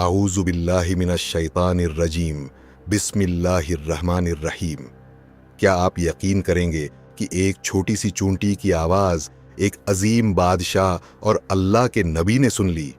اعوذ باللہ من الشیطان الرجیم بسم اللہ الرحمن الرحیم۔ کیا آپ یقین کریں گے کہ ایک چھوٹی سی چونٹی کی آواز ایک عظیم بادشاہ اور اللہ کے نبی نے سن لی؟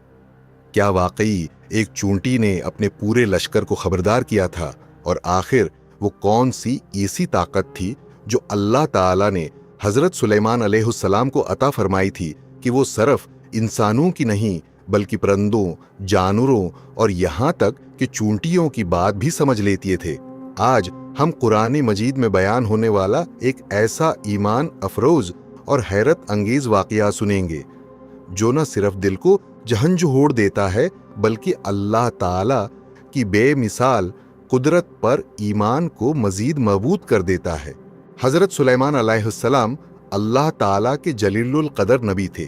کیا واقعی ایک چونٹی نے اپنے پورے لشکر کو خبردار کیا تھا؟ اور آخر وہ کون سی ایسی طاقت تھی جو اللہ تعالیٰ نے حضرت سلیمان علیہ السلام کو عطا فرمائی تھی کہ وہ صرف انسانوں کی نہیں بلکہ پرندوں، جانوروں اور یہاں تک کہ چونٹیوں کی بات بھی سمجھ لیتی تھے؟ آج ہم قرآن مجید میں بیان ہونے والا ایک ایسا ایمان افروز اور حیرت انگیز واقعہ سنیں گے جو نہ صرف دل کو جھنجھوڑ دیتا ہے بلکہ اللہ تعالیٰ کی بے مثال قدرت پر ایمان کو مزید مضبوط کر دیتا ہے۔ حضرت سلیمان علیہ السلام اللہ تعالیٰ کے جلیل القدر نبی تھے۔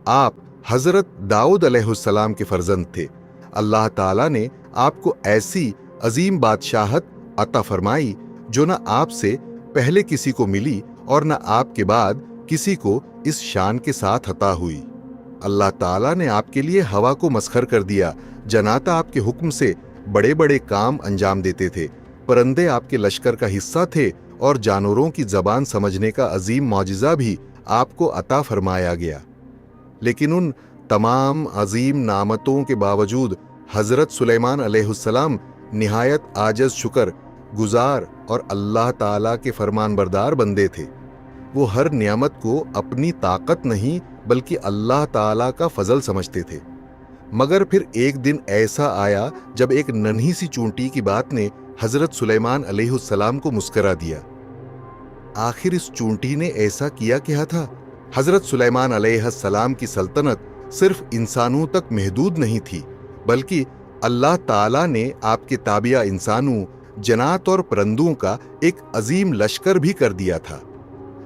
آپ حضرت داؤد علیہ السلام کے فرزند تھے۔ اللہ تعالیٰ نے آپ کو ایسی عظیم بادشاہت عطا فرمائی جو نہ آپ سے پہلے کسی کو ملی اور نہ آپ کے بعد کسی کو اس شان کے ساتھ عطا ہوئی۔ اللہ تعالیٰ نے آپ کے لیے ہوا کو مسخر کر دیا، جنات آپ کے حکم سے بڑے بڑے کام انجام دیتے تھے، پرندے آپ کے لشکر کا حصہ تھے اور جانوروں کی زبان سمجھنے کا عظیم معجزہ بھی آپ کو عطا فرمایا گیا۔ لیکن ان تمام عظیم نعمتوں کے باوجود حضرت سلیمان علیہ السلام نہایت عاجز، شکر گزار اور اللہ تعالیٰ کے فرمان بردار بندے تھے۔ وہ ہر نعمت کو اپنی طاقت نہیں بلکہ اللہ تعالیٰ کا فضل سمجھتے تھے۔ مگر پھر ایک دن ایسا آیا جب ایک ننھی سی چونٹی کی بات نے حضرت سلیمان علیہ السلام کو مسکرا دیا۔ آخر اس چونٹی نے ایسا کیا تھا؟ حضرت سلیمان علیہ السلام کی سلطنت صرف انسانوں تک محدود نہیں تھی بلکہ اللہ تعالیٰ نے آپ کے تابع انسانوں، جنات اور پرندوں کا ایک عظیم لشکر بھی کر دیا تھا۔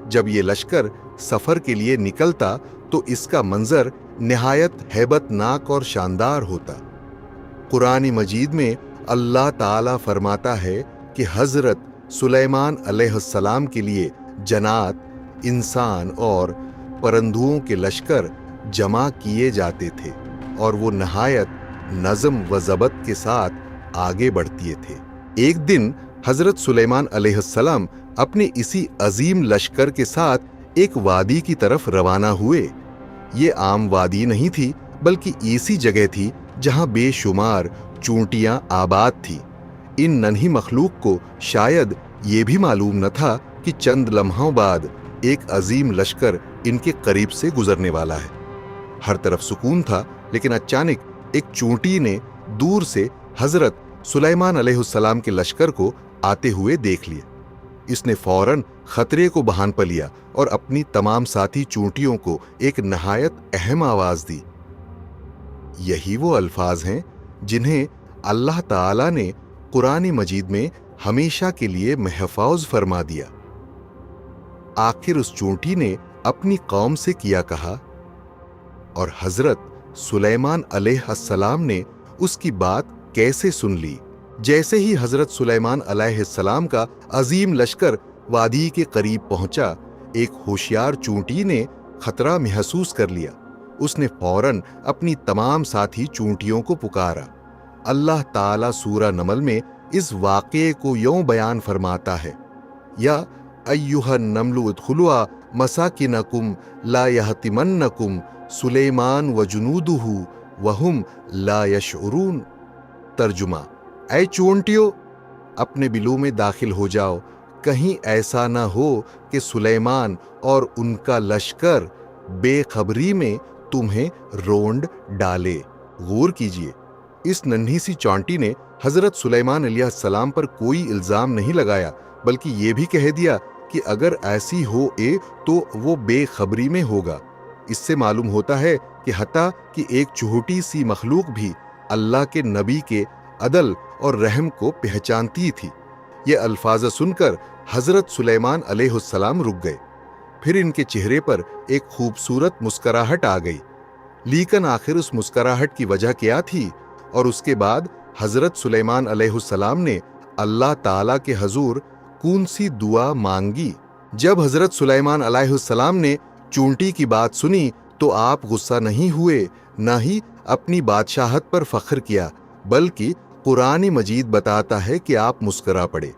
جب یہ لشکر سفر کے لیے نکلتا تو اس کا منظر نہایت ہیبت ناک اور شاندار ہوتا۔ قرآن مجید میں اللہ تعالیٰ فرماتا ہے کہ حضرت سلیمان علیہ السلام کے لیے جنات، انسان اور پرندوں کے لشکر جمع کیے جاتے تھے اور وہ نہایت نظم و ضبط کے ساتھ آگے بڑھتے تھے۔ ایک دن حضرت سلیمان علیہ السلام اپنے اسی عظیم لشکر کے ساتھ ایک وادی کی طرف روانہ ہوئے۔ یہ عام وادی نہیں تھی بلکہ ایسی جگہ تھی جہاں بے شمار چونٹیاں آباد تھی۔ ان ننھی مخلوق کو شاید یہ بھی معلوم نہ تھا کہ چند لمحوں بعد ایک عظیم لشکر ان کے قریب سے گزرنے والا ہے۔ ہر طرف سکون تھا، لیکن اچانک ایک چونٹی نے دور سے حضرت سلیمان علیہ السلام کے لشکر کو آتے ہوئے دیکھ لیا۔ اس نے فوراً خطرے کو بہان پا لیا اور اپنی تمام ساتھی چونٹیوں کو ایک نہایت اہم آواز دی۔ یہی وہ الفاظ ہیں جنہیں اللہ تعالیٰ نے قرآن مجید میں ہمیشہ کے لیے محفوظ فرما دیا۔ آخر اس چونٹی نے اپنی قوم سے کیا کہا اور حضرت سلیمان علیہ السلام نے اس کی بات کیسے سن لی۔ جیسے ہی حضرت سلیمان علیہ السلام کا عظیم لشکر وادی کے قریب پہنچا، ایک ہوشیار چونٹی نے خطرہ محسوس کر لیا۔ اس نے فوراً اپنی تمام ساتھی چونٹیوں کو پکارا۔ اللہ تعالیٰ سورہ نمل میں اس واقعے کو یوں بیان فرماتا ہے: یا ایھا النمل ادخلوا مساکنکم لا یحطمنکم سلیمان وجنودہ وہم لا یشعرون۔ ترجمہ: اے چونٹیوں، اپنے بلوں میں داخل ہو جاؤ، کہیں ایسا نہ ہو کہ سلیمان اور ان کا لشکر بے خبری میں تمہیں رونڈ ڈالے۔ غور کیجیے، اس ننھی سی چونٹی نے حضرت سلیمان علیہ السلام پر کوئی الزام نہیں لگایا بلکہ یہ بھی کہہ دیا کہ اگر ایسی ہو تو وہ بے خبری میں ہوگا۔ اس سے معلوم ہوتا ہے کہ حتیٰ کہ ایک چھوٹی سی مخلوق بھی اللہ کے نبی کے عدل اور رحم کو پہچانتی تھی۔ یہ الفاظ سن کر حضرت سلیمان علیہ السلام رک گئے، پھر ان کے چہرے پر ایک خوبصورت مسکراہٹ آ گئی۔ لیکن آخر اس مسکراہٹ کی وجہ کیا تھی؟ اور اس کے بعد حضرت سلیمان علیہ السلام نے اللہ تعالیٰ کے حضور کون سی دعا مانگی؟ جب حضرت سلیمان علیہ السلام نے چونٹی کی بات سنی تو آپ غصہ نہیں ہوئے، نہ ہی اپنی بادشاہت پر فخر کیا، بلکہ قرآن مجید بتاتا ہے کہ آپ مسکرا پڑے۔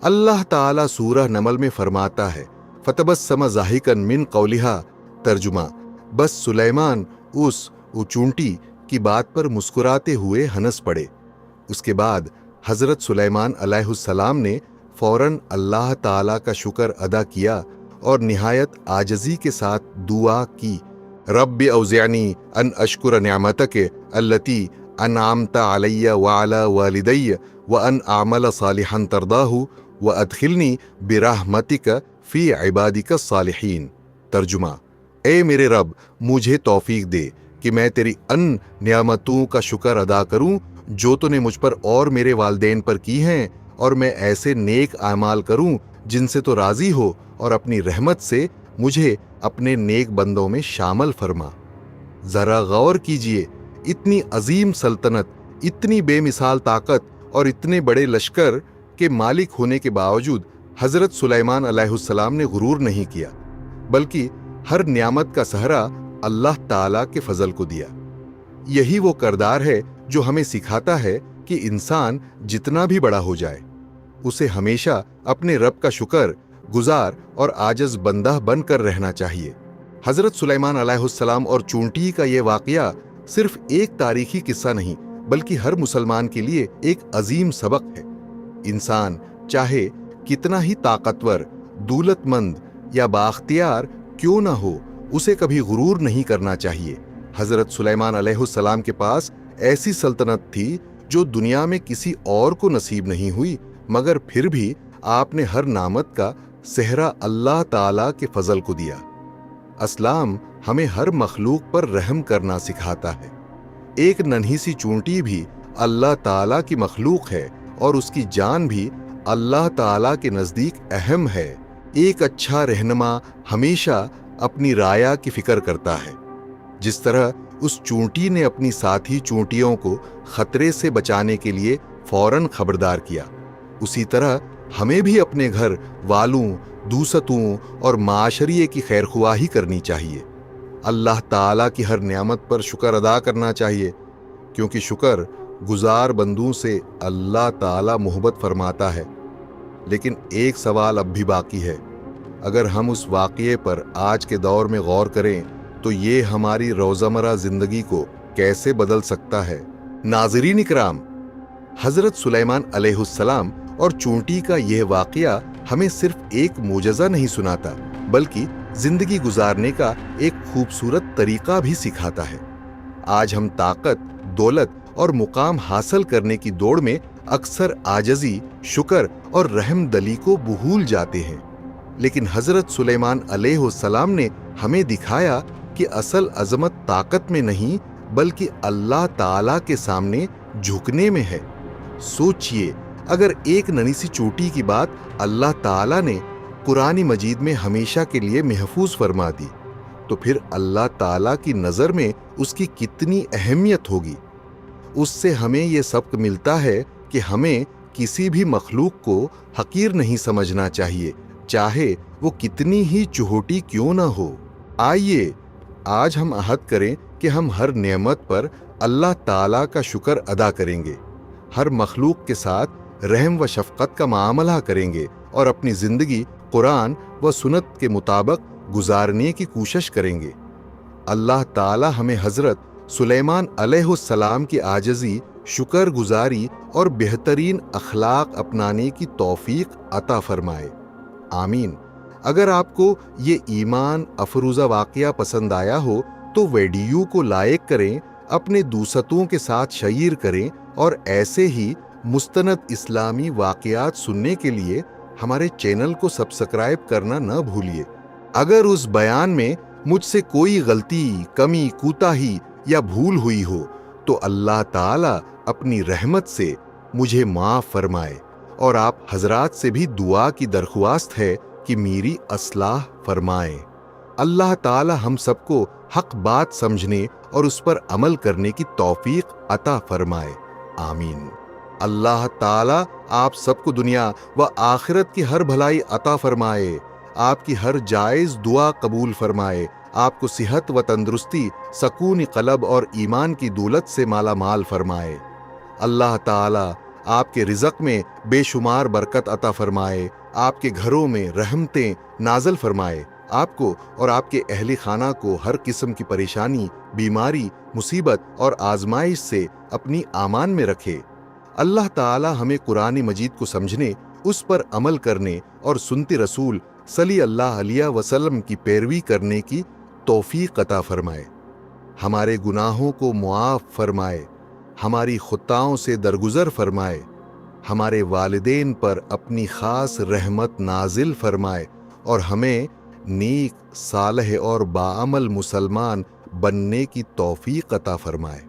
اللہ تعالیٰ سورہ نمل میں فرماتا ہے فتبسم ضاحکا من قولہا، ترجمہ بس سلیمان اس چونٹی کی بات پر مسکراتے ہوئے ہنس پڑے۔ اس کے بعد حضرت سلیمان علیہ السلام نے فوراً اللہ تعالیٰ کا شکر ادا کیا اور نہایت عاجزی کے ساتھ دعا کی، رب اوزعنی ان اشکر نعمتک التی انعمت علی وعلی والدی وان اعمل صالحا ترضاہ وادخلنی برحمتک فی عبادک الصالحین، ترجمہ اے میرے رب مجھے توفیق دے کہ میں تیری ان نعمتوں کا شکر ادا کروں جو تو نے مجھ پر اور میرے والدین پر کی ہیں، اور میں ایسے نیک اعمال کروں جن سے تو راضی ہو، اور اپنی رحمت سے مجھے اپنے نیک بندوں میں شامل فرما۔ ذرا غور کیجئے، اتنی عظیم سلطنت، اتنی بے مثال طاقت اور اتنے بڑے لشکر کے مالک ہونے کے باوجود حضرت سلیمان علیہ السلام نے غرور نہیں کیا، بلکہ ہر نعمت کا سہرا اللہ تعالیٰ کے فضل کو دیا۔ یہی وہ کردار ہے جو ہمیں سکھاتا ہے کہ انسان جتنا بھی بڑا ہو جائے، اسے ہمیشہ اپنے رب کا شکر گزار اور عاجز بندہ بن کر رہنا چاہیے۔ حضرت سلیمان علیہ السلام اور چونٹی کا یہ واقعہ صرف ایک تاریخی قصہ نہیں، بلکہ ہر مسلمان کے لیے ایک عظیم سبق ہے۔ انسان چاہے کتنا ہی طاقتور، دولت مند یا بااختیار کیوں نہ ہو، اسے کبھی غرور نہیں کرنا چاہیے۔ حضرت سلیمان علیہ السلام کے پاس ایسی سلطنت تھی جو دنیا میں کسی اور کو نصیب نہیں ہوئی، مگر پھر بھی آپ نے ہر نعمت کا سہرا اللہ تعالیٰ کے فضل کو دیا۔ اسلام ہمیں ہر مخلوق پر رحم کرنا سکھاتا ہے۔ ایک ننھی سی چونٹی بھی اللہ تعالیٰ کی مخلوق ہے اور اس کی جان بھی اللہ تعالیٰ کے نزدیک اہم ہے۔ ایک اچھا رہنما ہمیشہ اپنی رعایا کی فکر کرتا ہے۔ جس طرح اس چونٹی نے اپنی ساتھی چونٹیوں کو خطرے سے بچانے کے لیے فوراً خبردار کیا، اسی طرح ہمیں بھی اپنے گھر والوں، دوستوں اور معاشرے کی خیرخواہی کرنی چاہیے۔ اللہ تعالیٰ کی ہر نعمت پر شکر ادا کرنا چاہیے، کیونکہ شکر گزار بندوں سے اللہ تعالیٰ محبت فرماتا ہے۔ لیکن ایک سوال اب بھی باقی ہے۔ اگر ہم اس واقعے پر آج کے دور میں غور کریں تو یہ ہماری روزمرہ زندگی کو کیسے بدل سکتا ہے؟ ناظرین اکرام، حضرت سلیمان علیہ السلام اور چونٹی کا یہ واقعہ ہمیں صرف ایک معجزہ نہیں سناتا، بلکہ زندگی گزارنے کا ایک خوبصورت طریقہ بھی سکھاتا ہے۔ آج ہم طاقت، دولت اور مقام حاصل کرنے کی دوڑ میں اکثر عاجزی، شکر اور رحم دلی کو بھول جاتے ہیں، لیکن حضرت سلیمان علیہ السلام نے ہمیں دکھایا کہ اصل عظمت طاقت میں نہیں بلکہ اللہ تعالیٰ کے سامنے جھکنے میں ہے۔ سوچئے، اگر ایک ننھی سی چوٹی کی بات اللہ تعالیٰ نے قرآن مجید میں ہمیشہ کے لیے محفوظ فرما دی، تو پھر اللہ تعالیٰ کی نظر میں اس کی کتنی اہمیت ہوگی۔ اس سے ہمیں یہ سبق ملتا ہے کہ ہمیں کسی بھی مخلوق کو حقیر نہیں سمجھنا چاہیے، چاہے وہ کتنی ہی چہوٹی کیوں نہ ہو۔ آئیے آج ہم عہد کریں کہ ہم ہر نعمت پر اللہ تعالیٰ کا شکر ادا کریں گے، ہر مخلوق کے ساتھ رحم و شفقت کا معاملہ کریں گے اور اپنی زندگی قرآن و سنت کے مطابق گزارنے کی کوشش کریں گے۔ اللہ تعالیٰ ہمیں حضرت سلیمان علیہ السلام کی عاجزی، شکر گزاری اور بہترین اخلاق اپنانے کی توفیق عطا فرمائے، آمین۔ اگر آپ کو یہ ایمان افروزہ واقعہ پسند آیا ہو تو ویڈیو کو لائک کریں، اپنے دوستوں کے ساتھ شیئر کریں اور ایسے ہی مستند اسلامی واقعات سننے کے لیے ہمارے چینل کو سبسکرائب کرنا نہ بھولیے۔ اگر اس بیان میں مجھ سے کوئی غلطی، کمی، کوتاہی یا بھول ہوئی ہو تو اللہ تعالیٰ اپنی رحمت سے مجھے معاف فرمائے، اور آپ حضرات سے بھی دعا کی درخواست ہے کہ میری اصلاح فرمائیں۔ اللہ تعالیٰ ہم سب کو حق بات سمجھنے اور اس پر عمل کرنے کی توفیق عطا فرمائے، آمین۔ اللہ تعالیٰ آپ سب کو دنیا و آخرت کی ہر بھلائی عطا فرمائے، آپ کی ہر جائز دعا قبول فرمائے، آپ کو صحت و تندرستی، سکون قلب اور ایمان کی دولت سے مالا مال فرمائے۔ اللہ تعالی آپ کے رزق میں بے شمار برکت عطا فرمائے، آپ کے گھروں میں رحمتیں نازل فرمائے، آپ کو اور آپ کے اہل خانہ کو ہر قسم کی پریشانی، بیماری، مصیبت اور آزمائش سے اپنی امان میں رکھے۔ اللہ تعالی ہمیں قرآن مجید کو سمجھنے، اس پر عمل کرنے اور سنت رسول صلی اللہ علیہ وسلم کی پیروی کرنے کی توفیق عطا فرمائے، ہمارے گناہوں کو معاف فرمائے، ہماری خطاؤں سے درگزر فرمائے، ہمارے والدین پر اپنی خاص رحمت نازل فرمائے اور ہمیں نیک، صالح اور باعمل مسلمان بننے کی توفیق عطا فرمائے۔